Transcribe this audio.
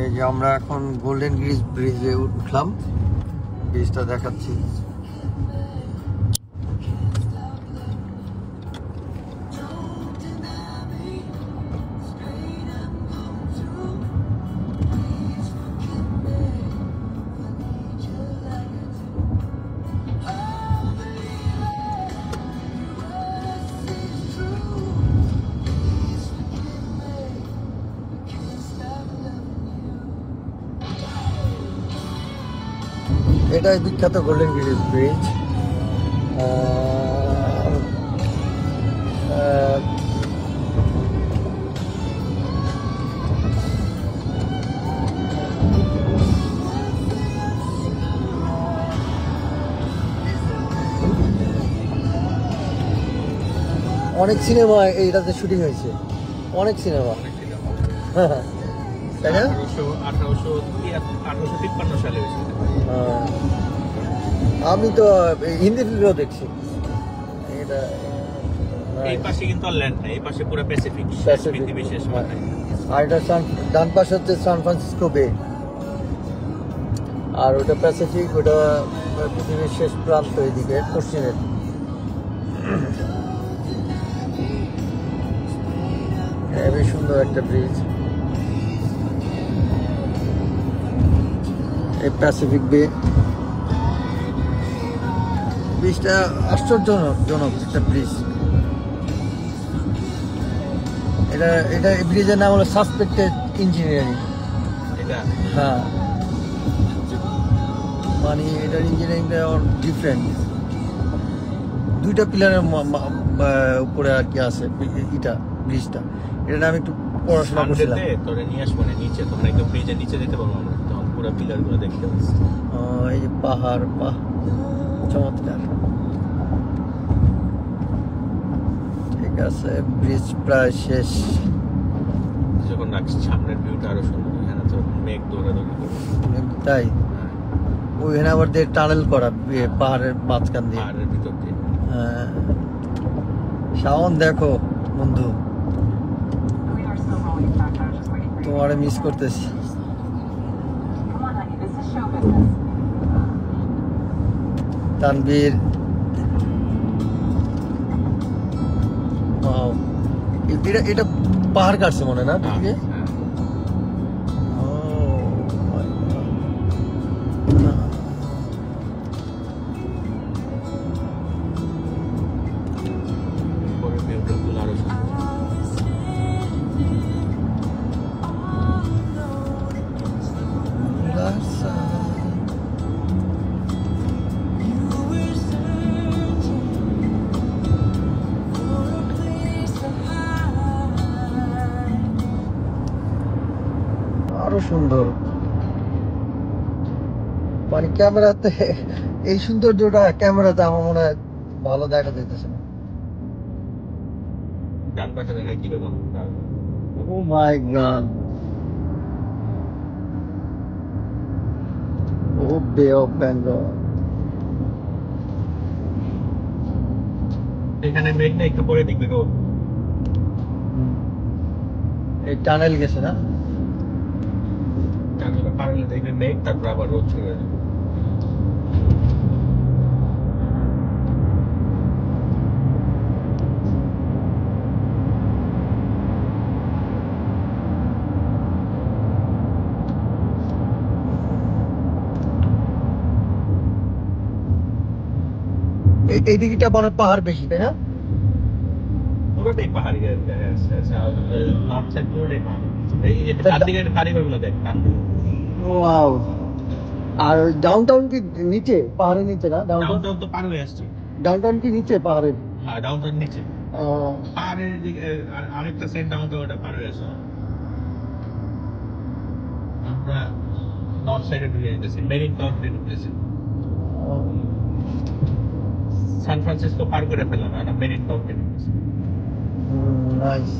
এই যে আমরা এখন গোল্ডেন ব্রিজে উঠলাম, ব্রিজটা দেখাচ্ছি। এটাই বিখ্যাত গোল্ডেন ব্রিজ। অনেক সিনেমা এইটাতে শুটিং হয়েছে, অনেক সিনেমা, তাই না? 1853 সালে হয়েছে। আমি তো হিন্দি ফিল্মও দেখছি। এটা এই পাশে কিন্তু আর ল্যান্ড নাই, এই পাশে পুরো প্যাসিফিক, পৃথিবী শেষ মাথায়। আর এটা ডান পাশে হচ্ছে সান ফ্রান্সিসকো বে, আর ওটা প্যাসিফিক, ওটা পৃথিবীর শেষ প্রান্ত এদিকে পশ্চিমের। খুবই সুন্দর একটা ব্রিজ, এই প্যাসিফিক বে। ব্রিজটা আশ্চর্যজনক একটা ব্রিজ। এটা ব্রিজের নাম হলো সাসপেক্টেড ইঞ্জিনিয়ারিং। হ্যাঁ, মানে এটার ইঞ্জিনিয়ারিংটা ডিফারেন্ট। দুইটা পিলারের উপরে আর কি আছে এটা ব্রিজটা। এটা আমি একটু পড়াশোনা করছিলাম। তোরে নিয়ে আসবো না নিচে, তোমরা একদম ব্রিজের নিচে যেতে পারবো আমরা, তখন পুরো পিলারগুলো দেখতে পাচ্ছি। এই যে পাহাড়, বাহ চমৎকার। ঠিক আছে, ব্রিজ প্রায় শেষ। যখন রাখছি সামনের ভিউটা আরো সুন্দর, এখানে তো মেঘ দৌড়াদৌড়ি করে। তাই ওইখানে আবার টানেল করা পাহাড়ের মাঝখান দিয়ে, পাহাড়ের ভিতর দিয়ে। হ্যাঁ, শাওন দেখো বন্ধু, তোমারে মিস করতেছি। তানভীর, এটা পাহাড় কাটছে মনে না দিকে। আরো সুন্দর, মানে ক্যামেরাতে এই সৌন্দর্যটা ক্যামেরাতে আমার মনে হয় ভালো দেখা যাইতেছে না। ও মাই গড, ও বে অফ বেঙ্গল। এখানে মেঘ না, একটু পরে দেখবে রোদ। এই টানেল গেছে না, টানেল পারলে দেখবে মেঘ, তারপর আবার রোদ চলে যাবে। এই দিকটা মনে পাহাড় বেশি, তাই না? পুরোটাই পাহাড়ি। নর্থ সাইড পুরোটাই পাহাড়ি। এই চারদিকে কারিগরগুলো দেখ। ওয়াও। আর ডাউনটাউন কি নিচে, পাহাড়ের নিচে না? ডাউনটাউন তো পার হয়ে আসছে। ডাউনটাউন কি নিচে পাহাড়ের? হ্যাঁ, ডাউনটাউন নিচে। পাহাড়ের দিকে আরেকটা সাইড ডাউনটাউন, ওটা পার হয়ে আসছে। আমরা নর্থ সাইডে ঢুকে যেতেছি, মেরিন টাউন দিয়ে ঢুকতেছি। সান ফ্রান্সিসকো পার করে ফেললাম, আমরা মেরিন টাউন দিয়ে ঢুকতেছি। নাইস।